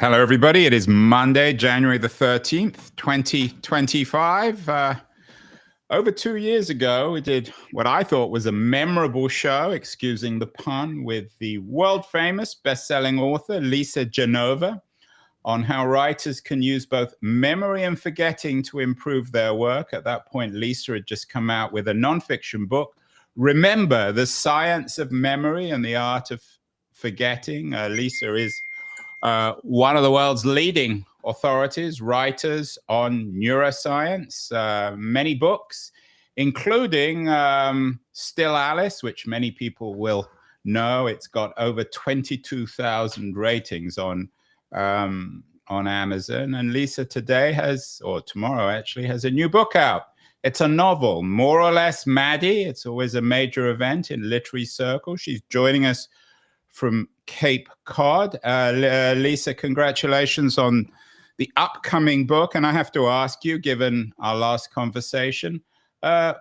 Hello, everybody. It is Monday, January the 13th, 2025. Over 2 years ago, we did what I thought was a memorable show, excusing the pun, with the world-famous best-selling author Lisa Genova on how writers can use both memory and forgetting to improve their work. At that point, Lisa had just come out with a nonfiction book, Remember, the Science of Memory and the Art of Forgetting. Lisa is one of the world's leading authorities, writers on neuroscience, many books, including Still Alice, which many people will know. It's got over 22,000 ratings on Amazon. And Lisa today has, or tomorrow actually, has a new book out. It's a novel, More or Less Maddie. It's always a major event in literary circles. She's joining us from Cape Cod. Lisa, congratulations on the upcoming book. And I have to ask you, given our last conversation,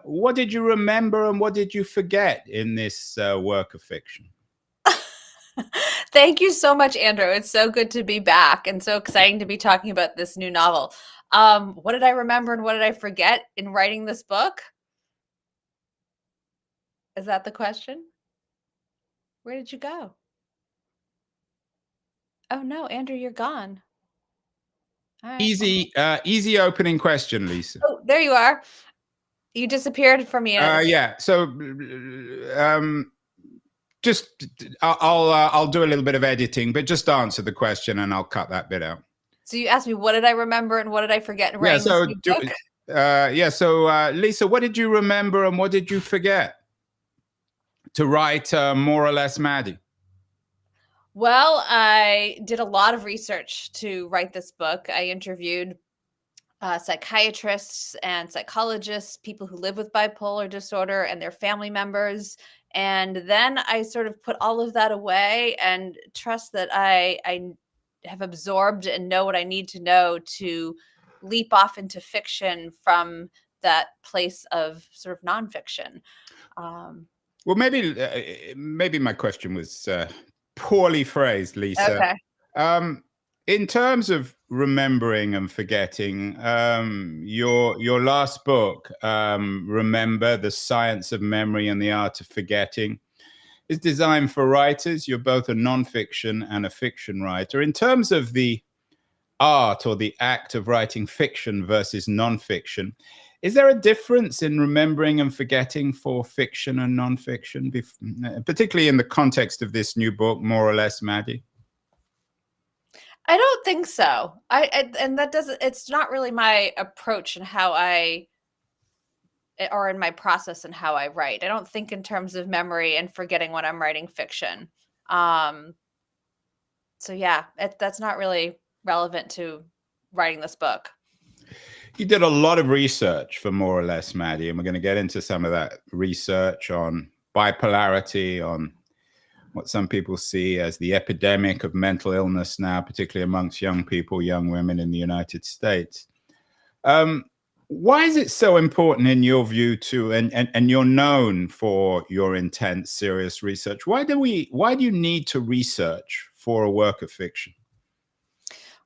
what did you remember and what did you forget in this work of fiction? Thank you so much, Andrew. It's so good to be back and so exciting to be talking about this new novel. What did I remember and what did I forget in writing this book? Is that the question? Where did you go? Oh no, Andrew, you're gone. All right. Easy opening question, Lisa. Oh, there you are. You disappeared from me. Yeah. So, just I'll do a little bit of editing, but just answer the question, and I'll cut that bit out. So you asked me, what did I remember and what did I forget in writing this new book? So Lisa, what did you remember and what did you forget to write More or Less Maddie? Well, I did a lot of research to write this book. I interviewed psychiatrists and psychologists, people who live with bipolar disorder and their family members. And then I sort of put all of that away and trust that I have absorbed and know what I need to know to leap off into fiction from that place of sort of nonfiction. Well, maybe my question was poorly phrased, Lisa. Okay. In terms of remembering and forgetting, your last book, Remember, the Science of Memory and the Art of Forgetting, is designed for writers. You're both a nonfiction and a fiction writer. In terms of the art or the act of writing fiction versus nonfiction, is there a difference in remembering and forgetting for fiction and nonfiction, particularly in the context of this new book, More or Less Maddie? I don't think so. It's not really my approach and how or in my process and how I write. I don't think in terms of memory and forgetting when I'm writing fiction. So yeah, that's not really relevant to writing this book. You did a lot of research for More or Less Maddie, and we're going to get into some of that research on bipolarity, on what some people see as the epidemic of mental illness now, particularly amongst young people, young women in the United States. Why is it so important in your view and you're known for your intense, serious research? Why do you need to research for a work of fiction?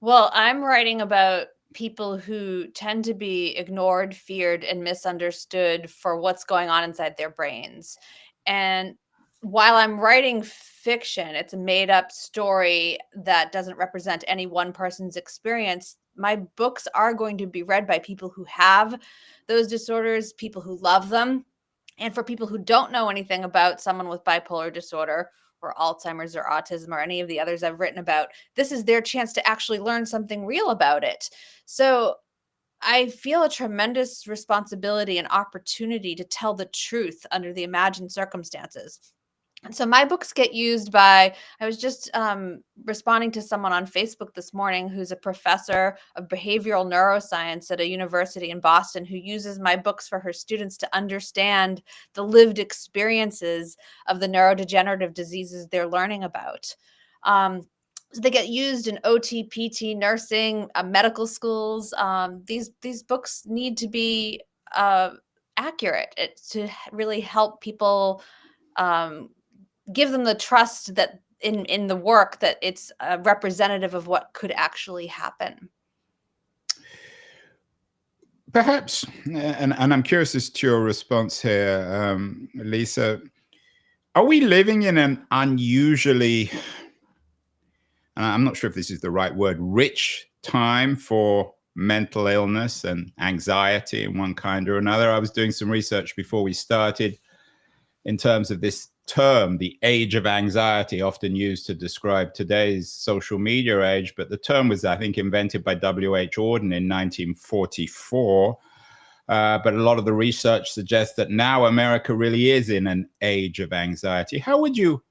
Well, I'm writing about people who tend to be ignored, feared, and misunderstood for what's going on inside their brains. And while I'm writing fiction, it's a made-up story that doesn't represent any one person's experience. My books are going to be read by people who have those disorders, people who love them, and for people who don't know anything about someone with bipolar disorder or Alzheimer's or autism or any of the others I've written about, this is their chance to actually learn something real about it. So I feel a tremendous responsibility and opportunity to tell the truth under the imagined circumstances. And so my books get used by, I was just responding to someone on Facebook this morning who's a professor of behavioral neuroscience at a university in Boston who uses my books for her students to understand the lived experiences of the neurodegenerative diseases they're learning about. So they get used in OT, PT, nursing, medical schools. These books need to be accurate to really help people give them the trust that in the work that it's representative of what could actually happen. Perhaps, and I'm curious as to your response here, Lisa. Are we living in an unusually, and I'm not sure if this is the right word, rich time for mental illness and anxiety in one kind or another? I was doing some research before we started in terms of this term, the age of anxiety, often used to describe today's social media age. But the term was, I think, invented by W.H. Auden in 1944. But a lot of the research suggests that now America really is in an age of anxiety. How would you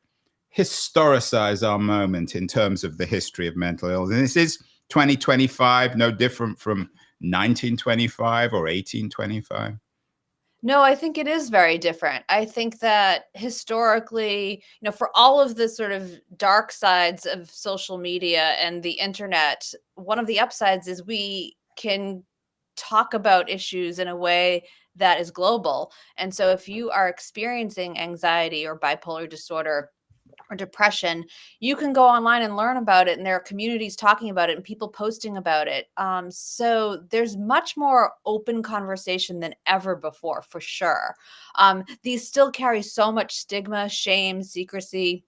historicize our moment in terms of the history of mental illness? And this is 2025, no different from 1925 or 1825. No, I think it is very different. I think that historically, for all of the sort of dark sides of social media and the internet, one of the upsides is we can talk about issues in a way that is global. And so if you are experiencing anxiety or bipolar disorder or depression, you can go online and learn about it. And there are communities talking about it and people posting about it. So there's much more open conversation than ever before, for sure. These still carry so much stigma, shame, secrecy.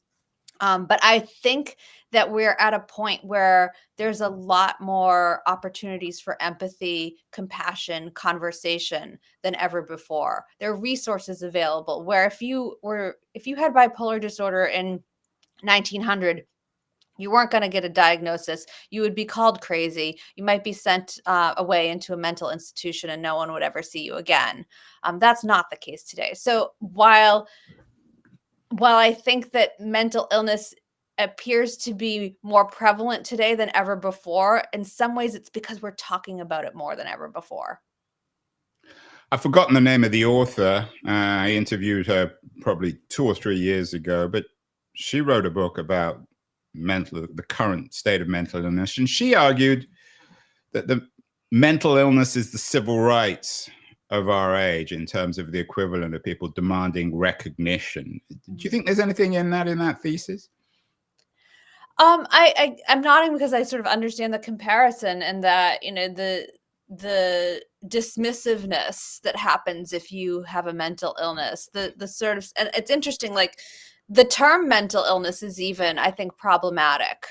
But I think that we're at a point where there's a lot more opportunities for empathy, compassion, conversation than ever before. There are resources available where if you had bipolar disorder in 1900, you weren't going to get a diagnosis. You would be called crazy. You might be sent away into a mental institution and no one would ever see you again. That's not the case today. So while I think that mental illness appears to be more prevalent today than ever before, in some ways it's because we're talking about it more than ever before. I've forgotten the name of the author. I interviewed her probably 2 or 3 years ago, but she wrote a book about the current state of mental illness. And she argued that the mental illness is the civil rights of our age in terms of the equivalent of people demanding recognition. Do you think there's anything in that thesis? I'm nodding because I sort of understand the comparison and that, the dismissiveness that happens if you have a mental illness, the sort of, and it's interesting, like the term mental illness is even, I think, problematic.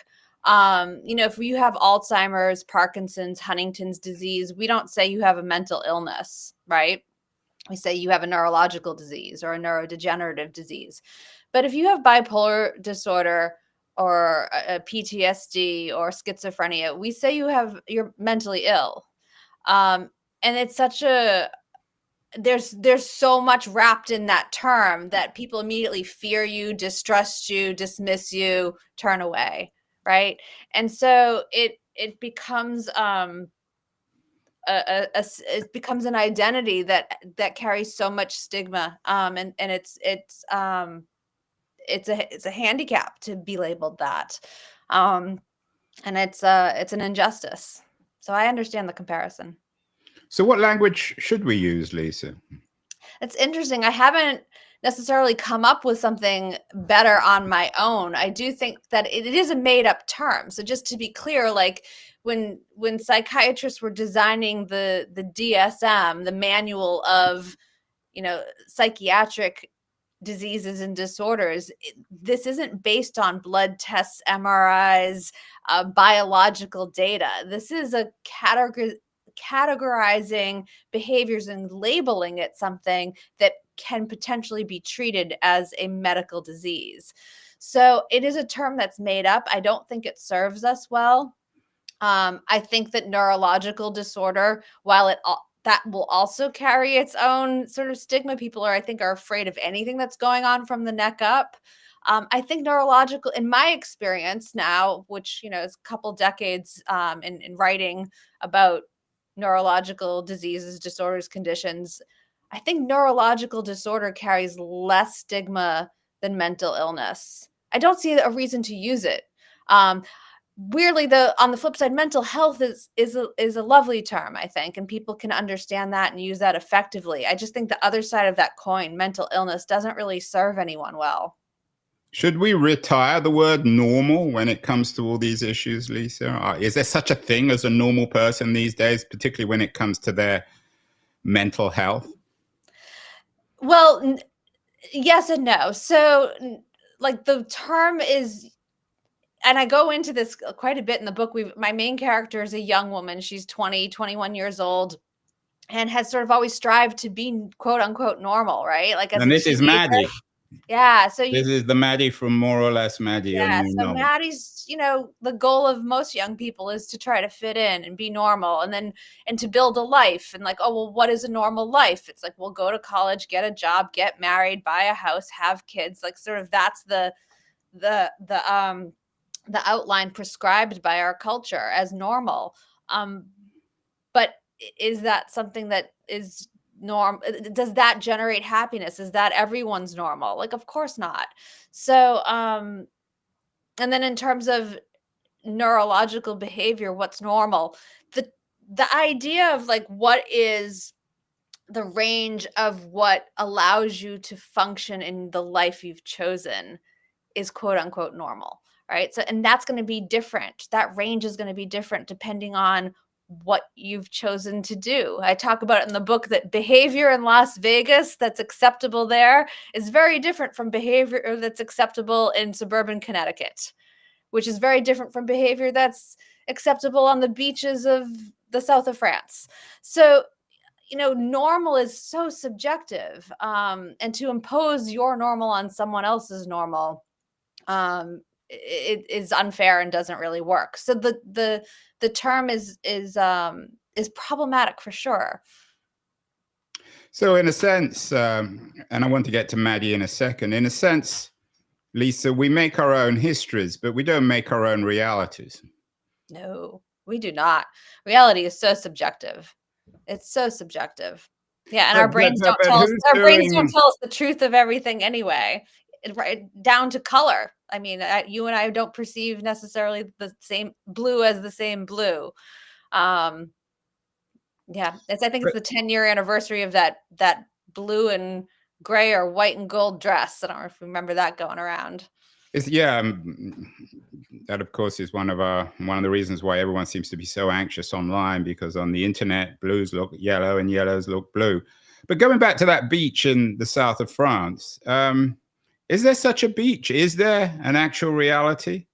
If you have Alzheimer's, Parkinson's, Huntington's disease, we don't say you have a mental illness, right? We say you have a neurological disease or a neurodegenerative disease. But if you have bipolar disorder or a PTSD or schizophrenia, we say you're mentally ill. And it's such there's so much wrapped in that term that people immediately fear you, distrust you, dismiss you, turn away, right? And so it becomes it becomes an identity that carries so much stigma, and it's a handicap to be labeled that, and it's an injustice. So I understand the comparison. So what language should we use, Lisa? It's interesting. I haven't necessarily come up with something better on my own. I do think that it is a made up term. So just to be clear, like when psychiatrists were designing the DSM, the manual of, psychiatric diseases and disorders, this isn't based on blood tests, MRIs, biological data. This is a categorizing behaviors and labeling it something that can potentially be treated as a medical disease. So it is a term that's made up. I don't think it serves us well. I think that neurological disorder, while that will also carry its own sort of stigma. People are afraid of anything that's going on from the neck up. I think neurological, in my experience now, which is a couple decades in writing about neurological diseases, disorders, conditions, I think neurological disorder carries less stigma than mental illness. I don't see a reason to use it. Weirdly, though, on the flip side, mental health is a lovely term, I think, and people can understand that and use that effectively. I just think the other side of that coin, mental illness, doesn't really serve anyone well. Should we retire the word normal when it comes to all these issues, Lisa? Is there such a thing as a normal person these days, particularly when it comes to their mental health? Well, yes and no. So, like the term is, and I go into this quite a bit in the book. My main character is a young woman. She's 20, 21 years old and has sort of always strived to be quote unquote normal, right? Like as And a this is teenager. Maddie. Yeah. So This is the Maddie from More or Less Maddie, your yeah, new so novel. Maddie's, the goal of most young people is to try to fit in and be normal and to build a life and like, oh, well, what is a normal life? It's like, well, go to college, get a job, get married, buy a house, have kids. Like sort of that's the the um the outline prescribed by our culture as normal. But is that something that is does that generate happiness? Is that everyone's normal? Like, of course not. So, and then in terms of neurological behavior, what's normal? The the idea of like what is the range of what allows you to function in the life you've chosen is quote unquote normal, right? So, and that's going to be different. That range is going to be different depending on what you've chosen to do. I talk about it in the book that behavior in Las Vegas that's acceptable there is very different from behavior that's acceptable in suburban Connecticut, which is very different from behavior that's acceptable on the beaches of the south of France. So, normal is so subjective. And to impose your normal on someone else's normal, it is unfair and doesn't really work. So the term is problematic for sure. So, in a sense, and I want to get to Maddie in a second, in a sense, Lisa, we make our own histories, but we don't make our own realities. No, we do not. Reality is so subjective. It's so subjective. Yeah, and But, but, but, but who's our brains don't doing tell us the truth of everything anyway. Right down to color. I mean, you and I don't perceive necessarily the same blue as the same blue. Um, yeah, I think it's the 10-year anniversary of that blue and gray or white and gold dress. I don't know if you remember that going around. Yeah, that of course is one of the reasons why everyone seems to be so anxious online, because on the internet blues look yellow and yellows look blue. But going back to that beach in the south of France, is there such a beach? Is there an actual reality?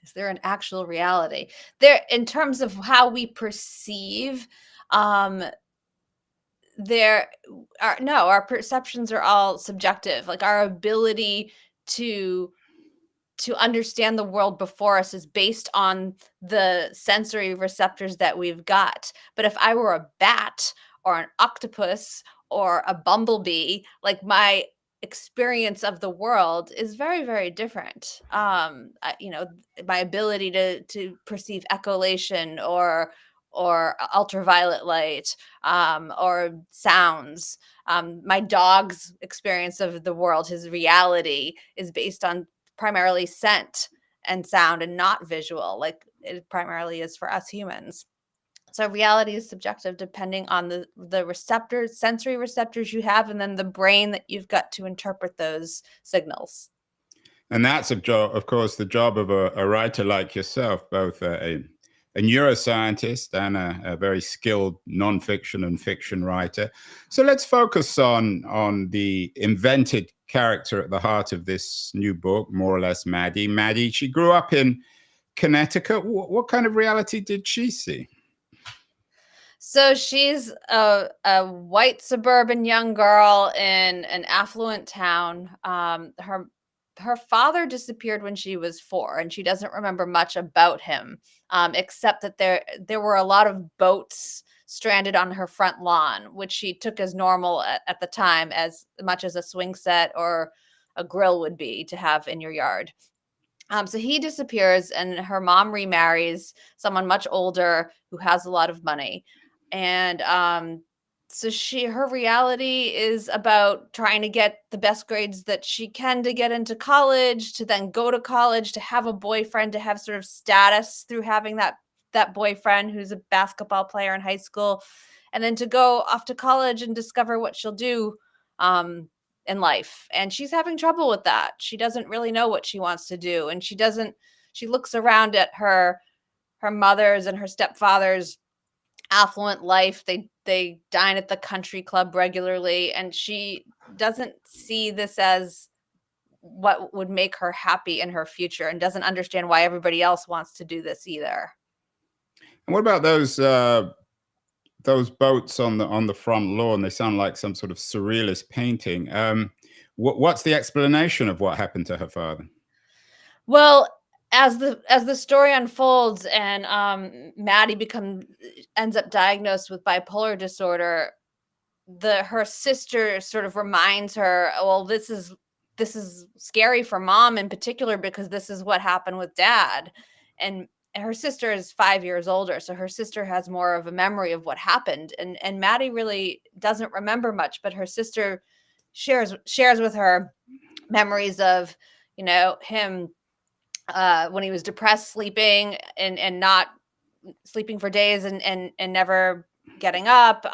Is there an actual reality there in terms of how we perceive? Um, there are no, our perceptions are all subjective. Like our ability to understand the world before us is based on the sensory receptors that we've got. But if I were a bat or an octopus or a bumblebee, like my experience of the world is very, very different. My ability to perceive echolation or ultraviolet light, or sounds. My dog's experience of the world, his reality, is based on primarily scent and sound and not visual, like it primarily is for us humans. So reality is subjective depending on the receptors, sensory receptors you have, and then the brain that you've got to interpret those signals. And that's of course, the job of a writer like yourself, both a neuroscientist and a very skilled nonfiction and fiction writer. So let's focus on the invented character at the heart of this new book, More or Less Maddie. Maddie, she grew up in Connecticut. What kind of reality did she see? So she's a white suburban young girl in an affluent town. Her father disappeared when she was 4, and she doesn't remember much about him, except that there were a lot of boats stranded on her front lawn, which she took as normal at the time, as much as a swing set or a grill would be to have in your yard. So he disappears, and her mom remarries someone much older who has a lot of money. And so her reality is about trying to get the best grades that she can to get into college, to then go to college, to have a boyfriend, to have sort of status through having that boyfriend who's a basketball player in high school, and then to go off to college and discover what she'll do. in life, and she's having trouble with that. She doesn't really know what she wants to do, and she looks around at her mother's and her stepfather's affluent life. They dine at the country club regularly, and she doesn't see this as what would make her happy in her future, and doesn't understand why everybody else wants to do this either. And what about those boats on the front lawn? They sound like some sort of surrealist painting. What's the explanation of what happened to her father? Well, as the story unfolds and Maddie ends up diagnosed with bipolar disorder, her sister sort of reminds her, well, this is scary for mom in particular, because this is what happened with dad. And her sister is 5 years older, so her sister has more of a memory of what happened, and Maddie really doesn't remember much, but her sister shares with her memories of, him when he was depressed, sleeping and not sleeping for days, and never getting up,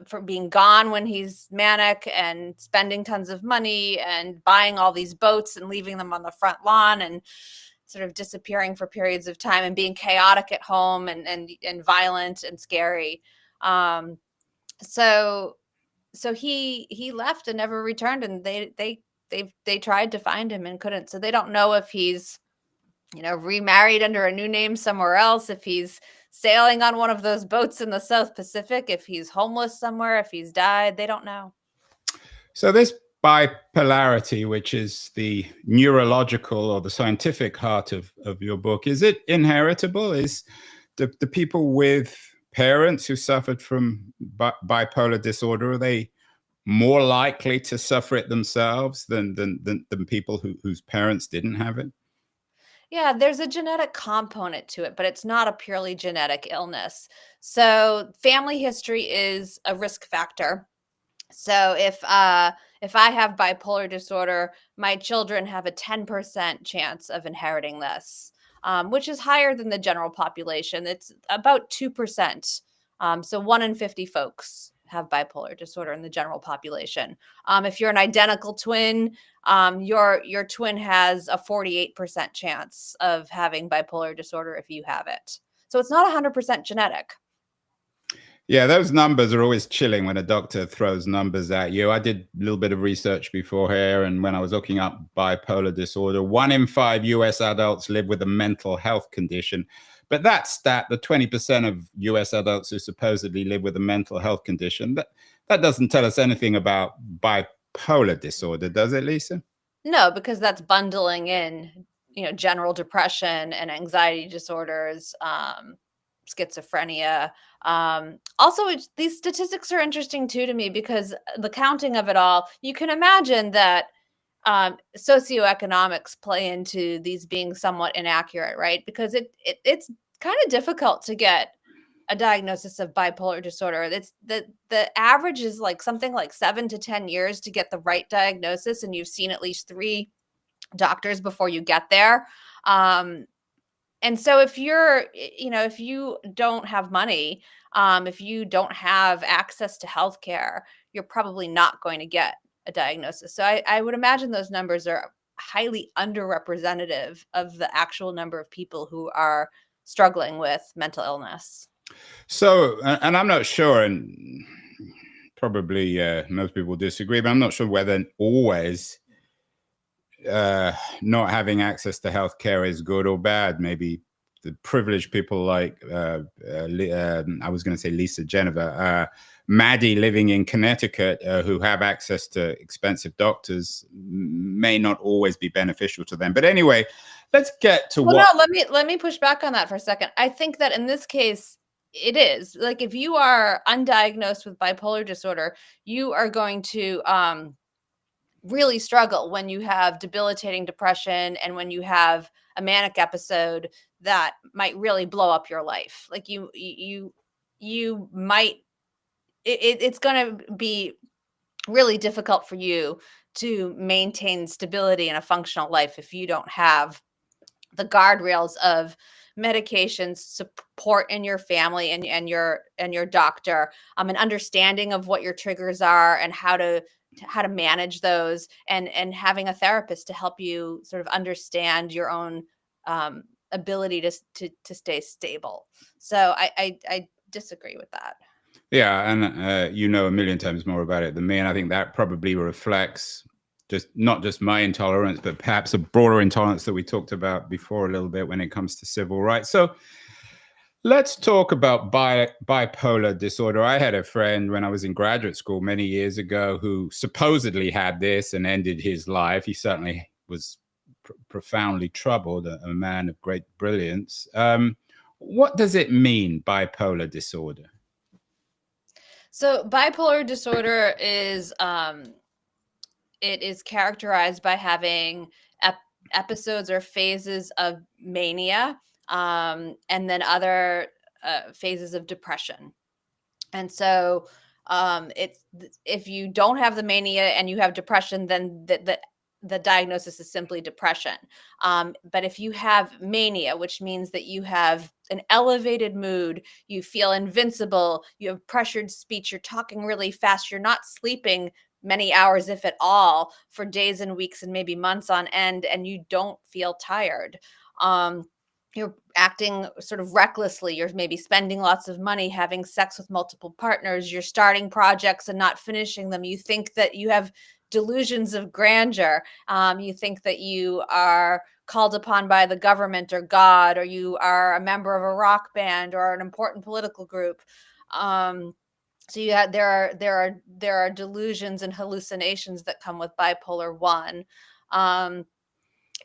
for being gone when he's manic, and spending tons of money and buying all these boats and leaving them on the front lawn, and sort of disappearing for periods of time, and being chaotic at home, and violent and scary. Um, so he left and never returned, and they tried to find him and couldn't. So they don't know if he's remarried under a new name somewhere else, if he's sailing on one of those boats in the South Pacific, if he's homeless somewhere, if he's died. They don't know. So this bipolarity, which is the neurological or the scientific heart of your book, is it inheritable? Is the people with parents who suffered from bipolar disorder, are they more likely to suffer it themselves than people whose parents didn't have it? Yeah, there's a genetic component to it, but it's not a purely genetic illness. So family history is a risk factor. So if I have bipolar disorder, my children have a 10% chance of inheriting this, which is higher than the general population. It's about 2%. So 1 in 50 folks have bipolar disorder in the general population. If you're an identical twin, your twin has a 48% chance of having bipolar disorder if you have it. So it's not 100% genetic. Yeah, those numbers are always chilling when a doctor throws numbers at you. I did a little bit of research before here, and when I was looking up bipolar disorder, 1 in 5 US adults live with a mental health condition. But that stat, the 20% of US adults who supposedly live with a mental health condition, that doesn't tell us anything about bipolar disorder, does it, Lisa? No, because that's bundling in, general depression and anxiety disorders, schizophrenia. Also, these statistics are interesting too to me, because the counting of it all, you can imagine that socioeconomics play into these being somewhat inaccurate, right? Because it's kind of difficult to get a diagnosis of bipolar disorder. It's the average is like something like 7 to 10 years to get the right diagnosis, and you've seen at least 3 doctors before you get there. And so if if you don't have money, if you don't have access to healthcare, you're probably not going to get a diagnosis. So I would imagine those numbers are highly underrepresentative of the actual number of people who are struggling with mental illness. So, and I'm not sure, and probably most people disagree, but I'm not sure whether always not having access to healthcare is good or bad. Maybe the privileged people like I was going to say Lisa Genova, Maddie living in Connecticut, who have access to expensive doctors, may not always be beneficial to them. But anyway, let's get to Well, what. no, let me push back on that for a second. I think that in this case, it is like, if you are undiagnosed with bipolar disorder, you are going to really struggle when you have debilitating depression, and when you have a manic episode that might really blow up your life. Like you might it's going to be really difficult for you to maintain stability in a functional life if you don't have the guardrails of medications, support in your family, and your doctor, an understanding of what your triggers are, and how to how to manage those, and having a therapist to help you sort of understand your own ability to stay stable. So I disagree with that. Yeah, and you know a million times more about it than me, and I think that probably reflects just not just my intolerance, but perhaps a broader intolerance that we talked about before a little bit when it comes to civil rights. So let's talk about bipolar disorder. I had a friend when I was in graduate school many years ago who supposedly had this and ended his life. He certainly was profoundly troubled, a man of great brilliance. What does it mean, bipolar disorder? So bipolar disorder is it is characterized by having episodes or phases of mania, and then other phases of depression. And so it's if you don't have the mania and you have depression, then the diagnosis is simply depression. But if you have mania, which means that you have an elevated mood, you feel invincible, you have pressured speech, you're talking really fast, you're not sleeping many hours, if at all, for days and weeks and maybe months on end, and you don't feel tired. You're acting sort of recklessly. You're maybe spending lots of money, having sex with multiple partners. You're starting projects and not finishing them. You think that you have delusions of grandeur. You think that you are called upon by the government or God, or you are a member of a rock band or an important political group. So there are delusions and hallucinations that come with bipolar 1.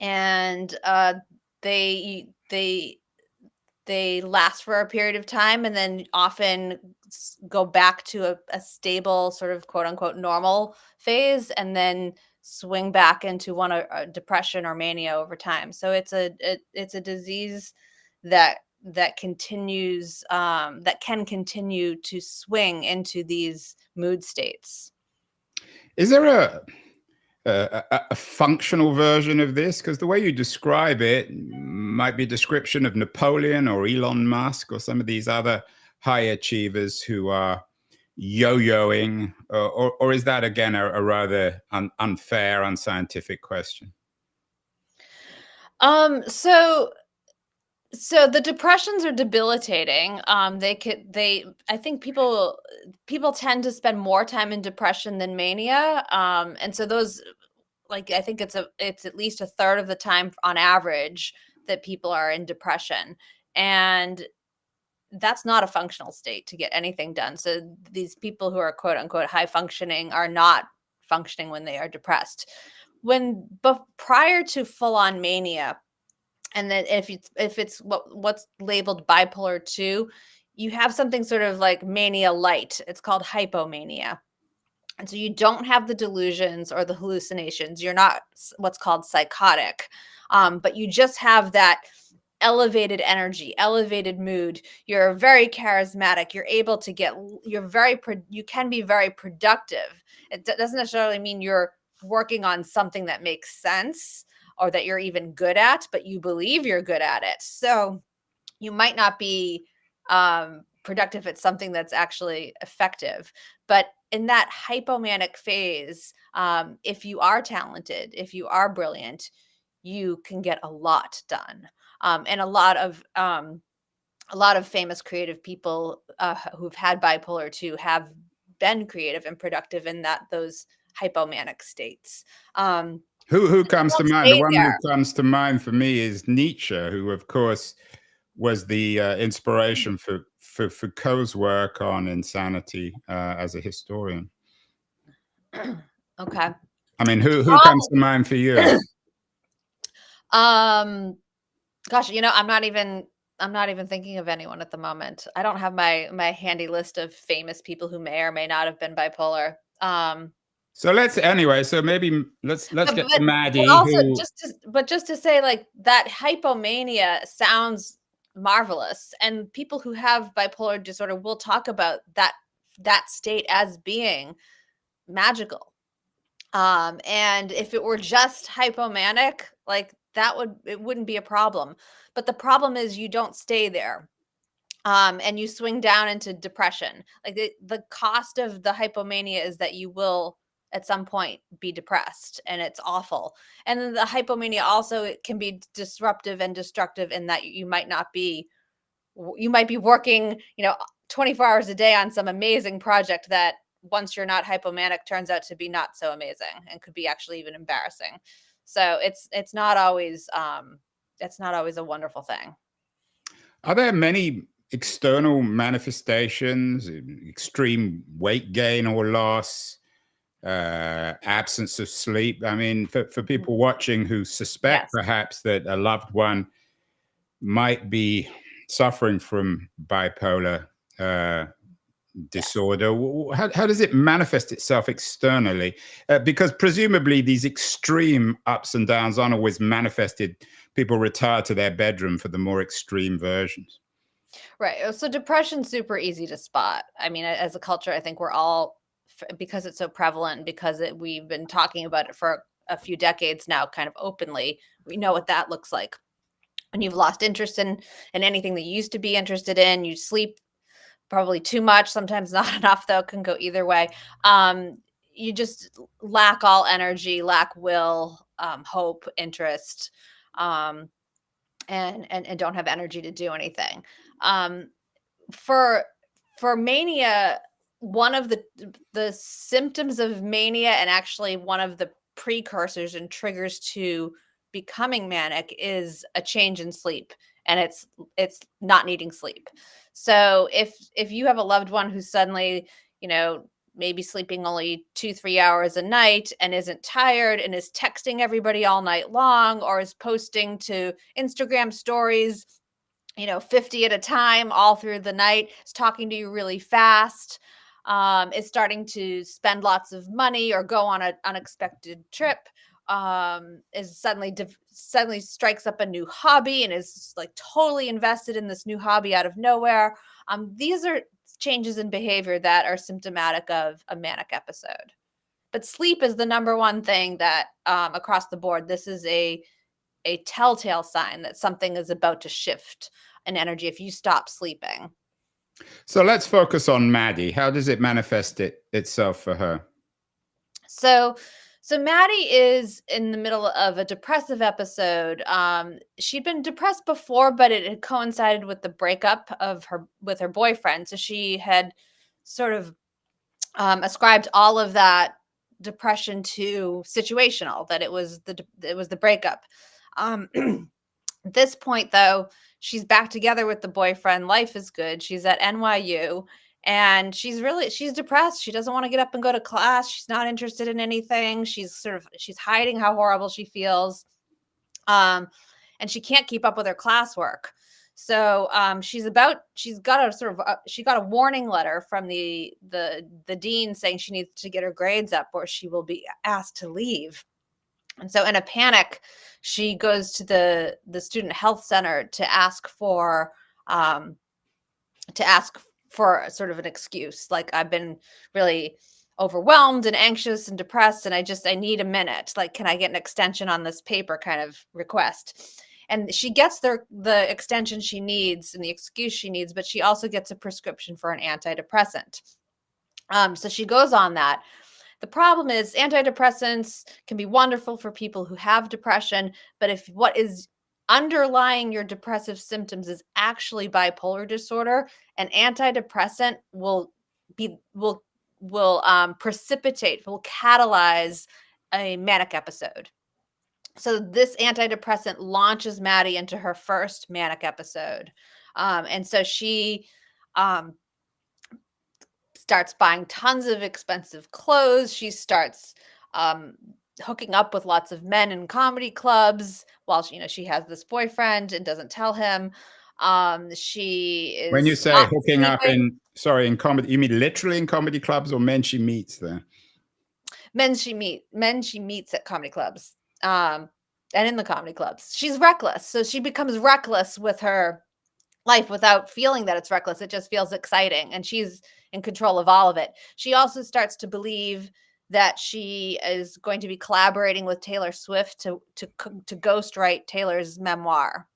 And they last for a period of time and then often go back to a stable sort of quote unquote normal phase, and then swing back into a depression or mania over time. So it's a disease that continues, that can continue to swing into these mood states. Is there a functional version of this? Because the way you describe it might be a description of Napoleon or Elon Musk or some of these other high achievers who are yo-yoing, or is that again a rather unfair, unscientific question? So the depressions are debilitating. I think people tend to spend more time in depression than mania. And so those, like, I think it's at least a third of the time on average that people are in depression. And that's not a functional state to get anything done. So these people who are quote unquote high functioning are not functioning when they are depressed. But prior to full on mania, and then if it's what's labeled bipolar 2, you have something sort of like mania light. It's called hypomania. And so you don't have the delusions or the hallucinations. You're not what's called psychotic, but you just have that elevated energy, elevated mood. You're very charismatic. You're able to you can be very productive. It doesn't necessarily mean you're working on something that makes sense or that you're even good at, but you believe you're good at it. So you might not be productive at something that's actually effective. But in that hypomanic phase, if you are talented, if you are brilliant, you can get a lot done. And a lot of famous creative people who've had bipolar 2 have been creative and productive in those hypomanic states. Who comes to mind? The one There. who comes to mind for me is Nietzsche, who, of course, was the inspiration for Foucault's work on insanity as a historian. Okay. I mean, who comes to mind for you? Gosh, I'm not even thinking of anyone at the moment. I don't have my handy list of famous people who may or may not have been bipolar. So maybe let's get to Maddie. But also just to say, like, that hypomania sounds marvelous, and people who have bipolar disorder will talk about that state as being magical. And if it were just hypomanic, like, it wouldn't be a problem. But the problem is you don't stay there. And you swing down into depression. Like, the cost of the hypomania is that you will at some point be depressed, and it's awful. And then the hypomania also, it can be disruptive and destructive in that you might be working, 24 hours a day on some amazing project that once you're not hypomanic turns out to be not so amazing and could be actually even embarrassing. So it's not always a wonderful thing. Are there many external manifestations, extreme weight gain or loss, absence of sleep? I mean, for people watching who suspect perhaps that a loved one might be suffering from bipolar disorder, how does it manifest itself externally? Because presumably these extreme ups and downs aren't always manifested. People retire to their bedroom for the more extreme versions. Right. So depression's super easy to spot. I mean, as a culture, I think we're all, because it's so prevalent, because we've been talking about it for a few decades now, kind of openly, we know what that looks like. When you've lost interest in anything that you used to be interested in, you sleep probably too much, sometimes not enough, though, can go either way. You just lack all energy, lack will, hope, interest, and don't have energy to do anything. For mania, one of the symptoms of mania, and actually one of the precursors and triggers to becoming manic, is a change in sleep, and it's not needing sleep. So if you have a loved one who's suddenly, maybe sleeping only 2-3 hours a night and isn't tired and is texting everybody all night long, or is posting to Instagram stories, 50 at a time all through the night, is talking to you really fast, is starting to spend lots of money or go on an unexpected trip, is suddenly strikes up a new hobby and is like totally invested in this new hobby out of nowhere. These are changes in behavior that are symptomatic of a manic episode. But sleep is the number one thing that, across the board, this is a telltale sign that something is about to shift in energy if you stop sleeping. So let's focus on Maddie. How does it manifest itself for her? So Maddie is in the middle of a depressive episode. She'd been depressed before, but it had coincided with the breakup with her boyfriend. So she had sort of ascribed all of that depression to situational, that it was the breakup. At this point, though, she's back together with the boyfriend. Life is good. She's at NYU, and she's depressed. She doesn't want to get up and go to class. She's not interested in anything. She's hiding how horrible she feels. And she can't keep up with her classwork. So she got a warning letter from the dean saying she needs to get her grades up or she will be asked to leave. And so in a panic, she goes to the student health center to ask for sort of an excuse. Like, I've been really overwhelmed and anxious and depressed, and I need a minute. Like, can I get an extension on this paper kind of request? And she gets the extension she needs and the excuse she needs, but she also gets a prescription for an antidepressant. So she goes on that. The problem is antidepressants can be wonderful for people who have depression, but if what is underlying your depressive symptoms is actually bipolar disorder, an antidepressant will catalyze a manic episode. So this antidepressant launches Maddie into her first manic episode. And so she starts buying tons of expensive clothes. She starts hooking up with lots of men in comedy clubs while she has this boyfriend and doesn't tell him. She is, when you say hooking up in comedy, you mean literally in comedy clubs, or men she meets there? Men she meets at comedy clubs, and in the comedy clubs. She's reckless. So she becomes reckless with her life without feeling that it's reckless. It just feels exciting, and she's in control of all of it. She also starts to believe that she is going to be collaborating with Taylor Swift to ghostwrite Taylor's memoir.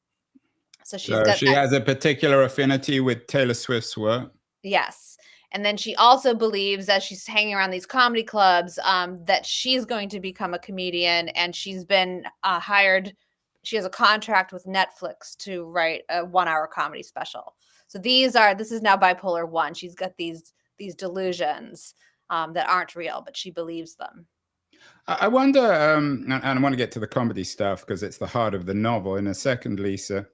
So she has a particular affinity with Taylor Swift's work. Yes. And then she also believes, as she's hanging around these comedy clubs, that she's going to become a comedian, and she's been hired. She has a contract with Netflix to write a 1-hour comedy special. So this is now bipolar 1. She's got these delusions that aren't real, but she believes them. I wonder, and I want to get to the comedy stuff because it's the heart of the novel in a second, Lisa.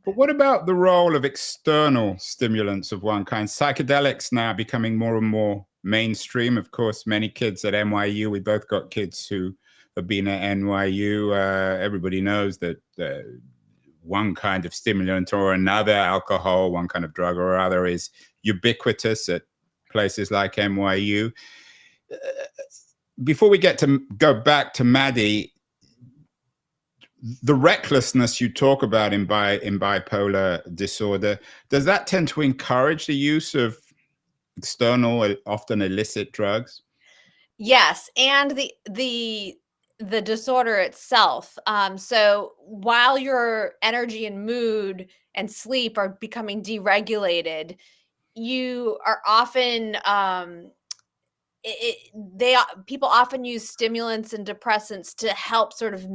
But what about the role of external stimulants of one kind? Psychedelics now becoming more and more mainstream. Of course, many kids at NYU, we both got kids who have been at NYU. Everybody knows that one kind of stimulant or another, alcohol, one kind of drug or other, is ubiquitous at places like NYU. Before we go back to Maddie, the recklessness you talk about in bipolar disorder, does that tend to encourage the use of external, often illicit drugs? Yes, and the disorder itself. So while your energy and mood and sleep are becoming deregulated, you are often people often use stimulants and depressants to help sort of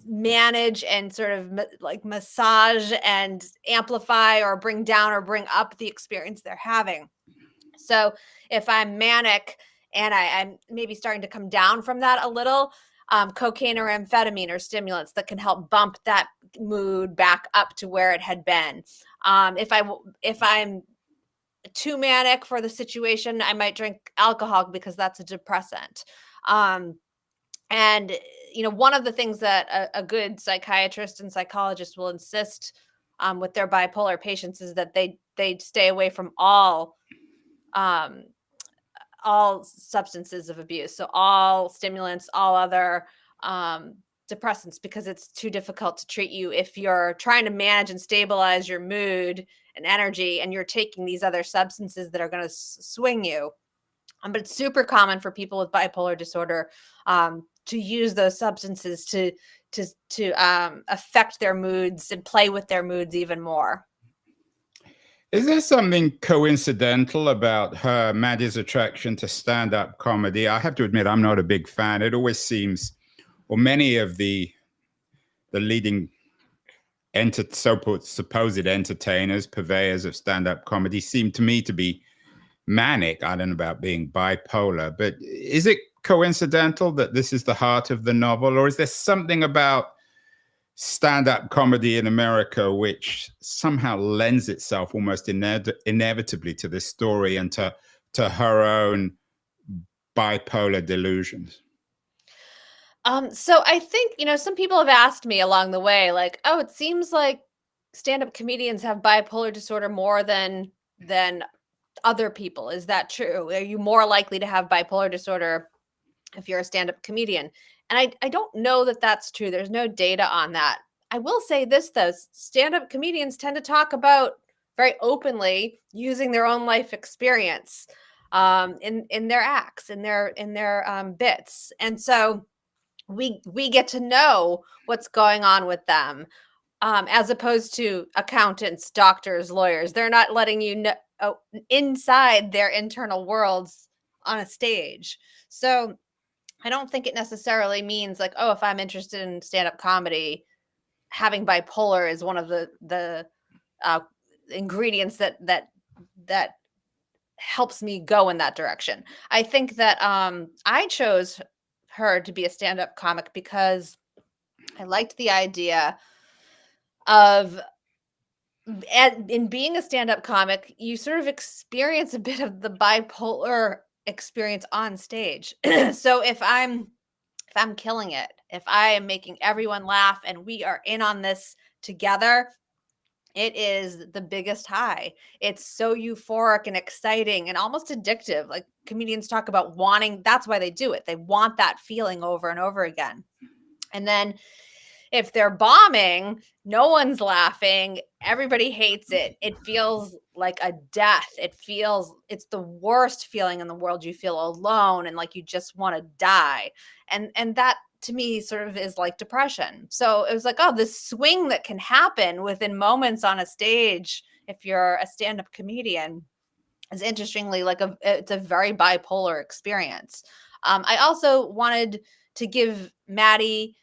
manage and sort of like massage and amplify or bring down or bring up the experience they're having. So if I'm manic and I'm maybe starting to come down from that a little, cocaine or amphetamine or stimulants that can help bump that mood back up to where it had been. If I'm too manic for the situation, I might drink alcohol because that's a depressant. And one of the things that a good psychiatrist and psychologist will insist with their bipolar patients is that they stay away from um, all substances of abuse, so all stimulants, all other depressants, because it's too difficult to treat you if you're trying to manage and stabilize your mood and energy, and you're taking these other substances that are going to swing you. But it's super common for people with bipolar disorder to use those substances to affect their moods and play with their moods even more. Is there something coincidental about Maddie's attraction to stand-up comedy? I have to admit, I'm not a big fan. It always seems, or many of the leading supposed entertainers, purveyors of stand-up comedy, seem to me to be manic. I don't know about being bipolar, but is it coincidental that this is the heart of the novel, or is there something about stand-up comedy in America which somehow lends itself almost inevitably to this story and to her own bipolar delusions? So I think, some people have asked me along the way, like, oh, it seems like stand-up comedians have bipolar disorder more than other people. Is that true? Are you more likely to have bipolar disorder if you're a stand-up comedian? And I don't know that that's true. There's no data on that. I will say this, though. Stand-up comedians tend to talk about very openly using their own life experience in their acts, in their bits. And so we get to know what's going on with them, as opposed to accountants, doctors, lawyers. They're not letting you know inside their internal worlds on a stage. So I don't think it necessarily means like, oh, if I'm interested in stand-up comedy, having bipolar is one of the ingredients that helps me go in that direction. I think that I chose her to be a stand-up comic because I liked the idea of, in being a stand-up comic, you sort of experience a bit of the bipolar experience on stage. So if I'm killing it, if I am making everyone laugh and we are in on this together, it is the biggest high. It's so euphoric and exciting and almost addictive. Like comedians talk about wanting, that's why they do it. They want that feeling over and over again. And then if they're bombing, no one's laughing, everybody hates it. It feels like a death. It's the worst feeling in the world. You feel alone and like you just want to die. And that to me sort of is like depression. So it was like, oh, this swing that can happen within moments on a stage if you're a stand-up comedian is interestingly it's a very bipolar experience. I also wanted to give Maddie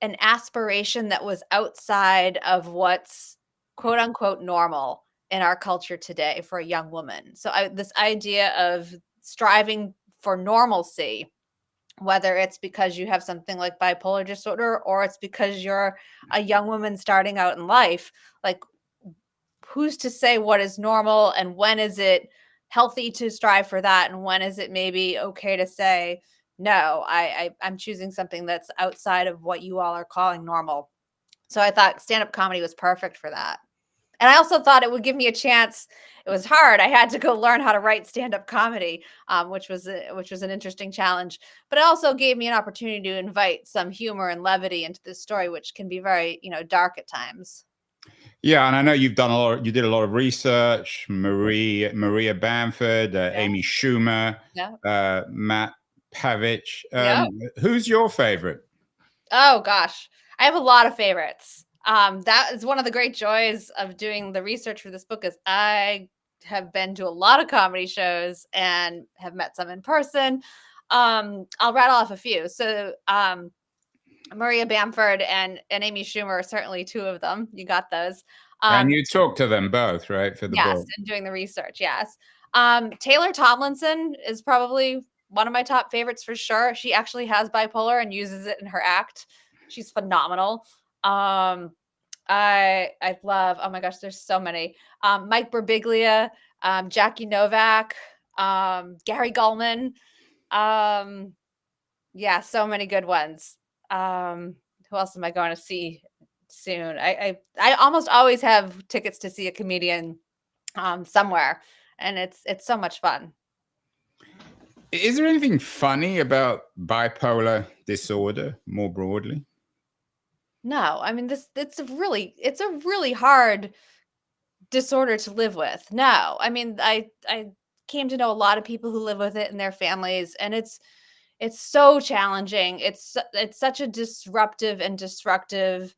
an aspiration that was outside of what's quote unquote normal in our culture today for a young woman. So this idea of striving for normalcy, whether it's because you have something like bipolar disorder or it's because you're a young woman starting out in life, like who's to say what is normal and when is it healthy to strive for that and when is it maybe okay to say no, I'm choosing something that's outside of what you all are calling normal. So I thought stand-up comedy was perfect for that. And I also thought it would give me a chance. It was hard. I had to go learn how to write stand-up comedy, which was an interesting challenge. But it also gave me an opportunity to invite some humor and levity into this story, which can be very, dark at times. Yeah, and I know you've done you did a lot of research. Maria Bamford, Amy Schumer, Yeah. Matt Pavich. Yeah. Who's your favorite? Oh gosh, I have a lot of favorites. That is one of the great joys of doing the research for this book is I have been to a lot of comedy shows and have met some in person. I'll rattle off a few. So Maria Bamford and Amy Schumer are certainly two of them. You got those. And you talked to them both, right, for the Yes, book? and doing the research, yes. Taylor Tomlinson is probably one of my top favorites for sure. She actually has bipolar and uses it in her act. She's phenomenal. I love, oh my gosh, there's so many. Mike Birbiglia, Jackie Novak, Gary Gulman. Yeah, so many good ones. Who else am I going to see soon? I almost always have tickets to see a comedian somewhere, and it's so much fun. Is there anything funny about bipolar disorder more broadly? No, I mean it's a really hard disorder to live with. No, I mean I came to know a lot of people who live with it in their families, and it's so challenging. It's such a disruptive and destructive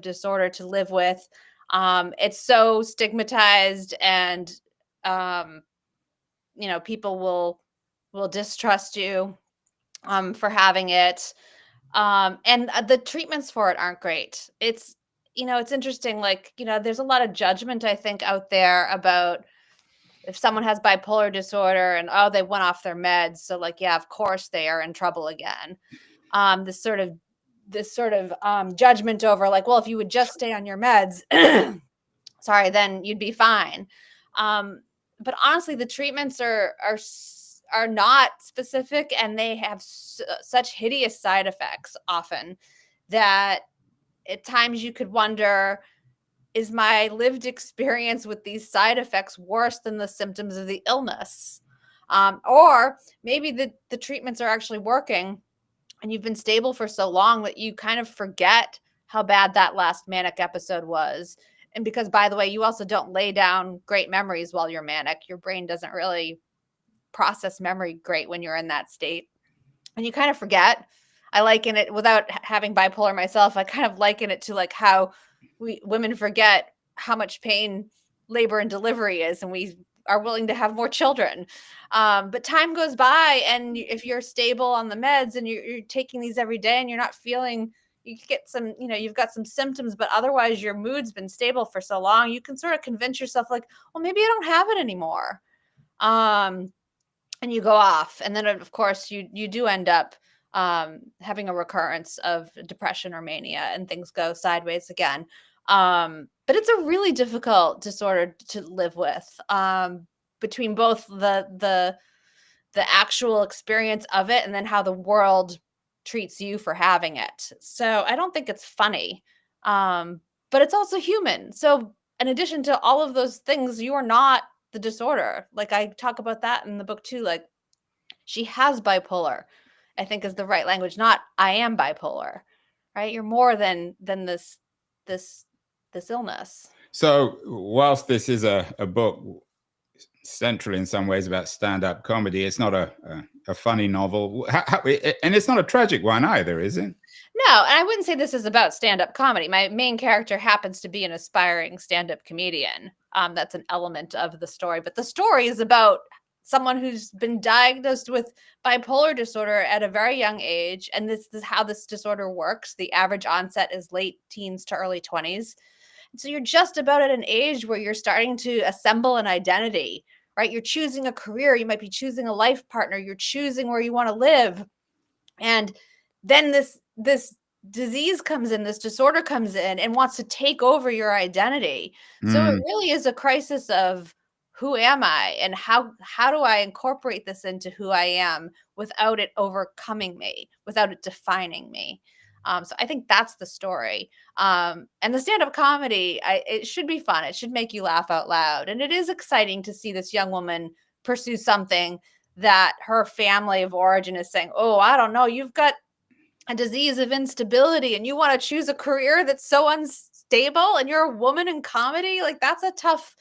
disorder to live with. It's so stigmatized, and um, people will distrust you for having it. And the treatments for it aren't great. It's interesting. Like, there's a lot of judgment, I think, out there about if someone has bipolar disorder and, oh, they went off their meds. So like, yeah, of course they are in trouble again. This sort of judgment over like, well, if you would just stay on your meds, sorry, then you'd be fine. But honestly, the treatments are not specific, and they have such hideous side effects often that at times you could wonder, is my lived experience with these side effects worse than the symptoms of the illness? Or maybe the treatments are actually working and you've been stable for so long that you kind of forget how bad that last manic episode was. And because, by the way, you also don't lay down great memories while you're manic. Your brain doesn't really process memory great when you're in that state. And you kind of forget. I liken it, without having bipolar myself, I kind of liken it to like how women forget how much pain labor and delivery is, and we are willing to have more children. But time goes by, and if you're stable on the meds and you're taking these every day and you're not feeling, you get some, you've got some symptoms, but otherwise your mood's been stable for so long, you can sort of convince yourself like, well, maybe I don't have it anymore. And you go off. And then of course you do end up having a recurrence of depression or mania, and things go sideways again. But it's a really difficult disorder to live with, between both the actual experience of it and then how the world treats you for having it. So I don't think it's funny, but it's also human. So in addition to all of those things, you are not the disorder. Like I talk about that in the book too. Like, she has bipolar, I think is the right language, not I am bipolar, right? You're more than this illness. So whilst this is a book central in some ways about stand-up comedy. It's not a funny novel, and it's not a tragic one either, is it? No, and I wouldn't say this is about stand-up comedy. My main character happens to be an aspiring stand-up comedian. That's an element of the story, but the story is about someone who's been diagnosed with bipolar disorder at a very young age, and this is how this disorder works. The average onset is late teens to early 20s. So you're just about at an age where you're starting to assemble an identity, right? You're choosing a career, you might be choosing a life partner, you're choosing where you want to live. And then this disease comes in, this disorder comes in and wants to take over your identity. So it really is a crisis of who am I and how do I incorporate this into who I am without it overcoming me, without it defining me. So I think that's the story. And the stand-up comedy, it should be fun. It should make you laugh out loud. And it is exciting to see this young woman pursue something that her family of origin is saying, oh, I don't know, you've got a disease of instability and you want to choose a career that's so unstable and you're a woman in comedy. Like that's a tough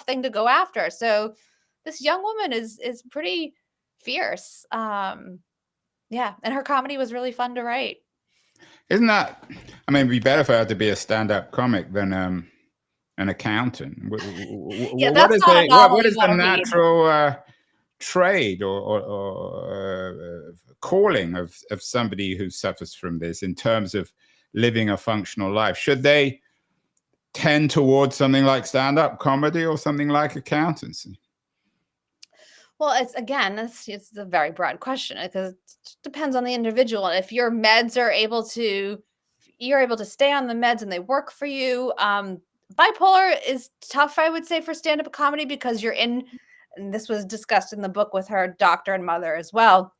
thing to go after. So this young woman is pretty fierce. Yeah. And her comedy was really fun to write. Isn't that, I mean, it'd be better for her to be a stand-up comic than an accountant. Yeah, that's not a novel what is you the wanna read. natural trade or calling of somebody who suffers from this in terms of living a functional life? Should they tend towards something like stand-up comedy or something like accountancy? Well, it's a very broad question because it depends on the individual. If your meds are you're able to stay on the meds and they work for you. Bipolar is tough, I would say, for stand-up comedy because and this was discussed in the book with her doctor and mother as well.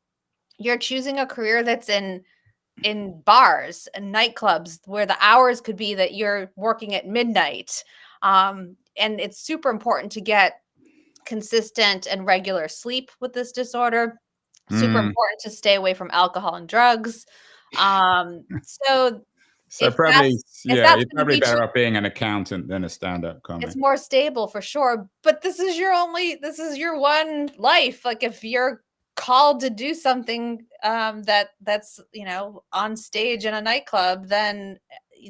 You're choosing a career that's in bars and nightclubs where the hours could be that you're working at midnight. And it's super important to get consistent and regular sleep with this disorder. Super important to stay away from alcohol and drugs. So If probably, yeah, that's you're gonna probably be better off being an accountant than a stand-up comic. it's more stable for sure, but this is your one life. Like if you're called to do something that's, on stage in a nightclub, then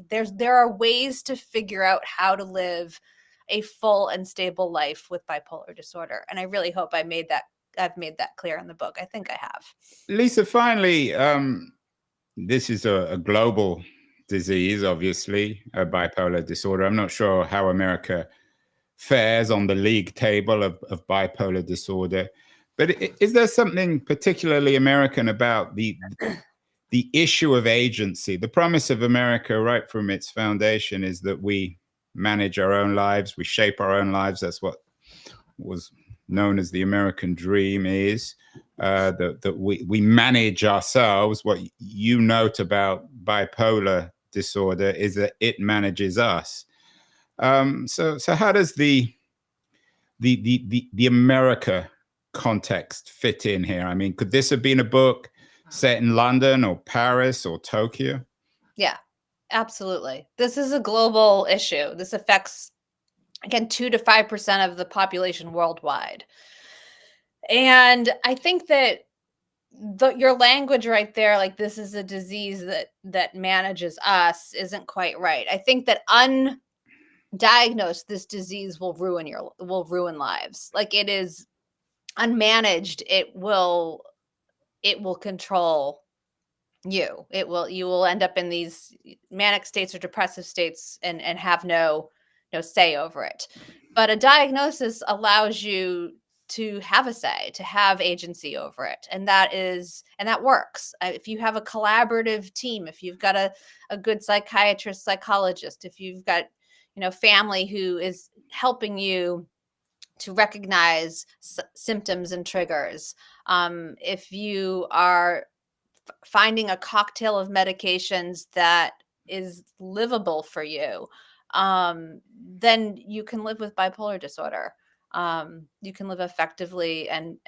there are ways to figure out how to live a full and stable life with bipolar disorder. And I really hope I've made that clear in the book. I think I have. Lisa, finally, this is a global disease, obviously, a bipolar disorder. I'm not sure how America fares on the league table of bipolar disorder, but is there something particularly American about the issue of agency? The promise of America, right from its foundation, is that we manage our own lives, we shape our own lives. That's what was known as the American dream is. That we manage ourselves. What you note about bipolar disorder is that it manages us. So how does the America context fit in here? I mean, could this have been a book set in London or Paris or Tokyo? Yeah, absolutely. This is a global issue. This affects, again, 2 to 5% of the population worldwide. And I think that your language right there, like this is a disease that manages us, isn't quite right. I think that undiagnosed, this disease will ruin lives. Like it is unmanaged, it will control you. You will end up in these manic states or depressive states and have no say over it. But a diagnosis allows you to have a say, to have agency over it. And that works. If you have a collaborative team, if you've got a good psychiatrist, psychologist, if you've got, family who is helping you to recognize symptoms and triggers. If you are finding a cocktail of medications that is livable for you, then you can live with bipolar disorder. You can live effectively and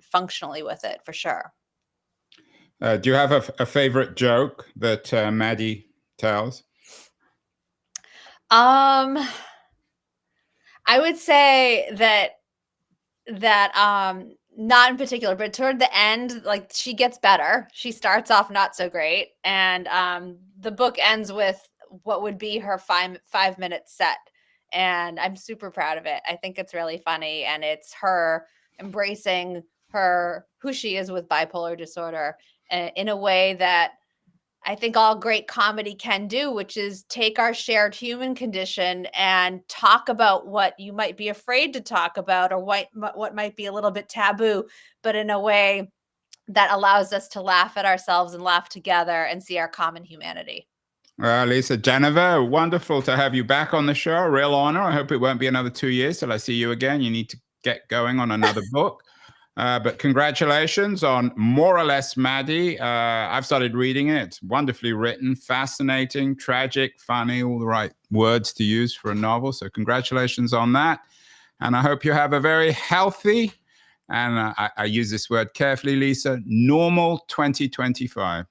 functionally with it for sure. Do you have a favorite joke that Maddie tells? I would say that that not in particular, but toward the end, like she gets better. She starts off not so great, and the book ends with what would be her 5 minute set, and I'm super proud of it. I think it's really funny, and it's her embracing her who she is with bipolar disorder in a way that I think all great comedy can do, which is take our shared human condition and talk about what you might be afraid to talk about, or what might be a little bit taboo, but in a way that allows us to laugh at ourselves and laugh together and see our common humanity. Lisa, Genova, wonderful to have you back on the show. A real honor. I hope it won't be another 2 years till I see you again. You need to get going on another book. But congratulations on More or Less Maddie. I've started reading it. It's wonderfully written, fascinating, tragic, funny, all the right words to use for a novel. So congratulations on that. And I hope you have a very healthy, and I use this word carefully, Lisa, normal 2025.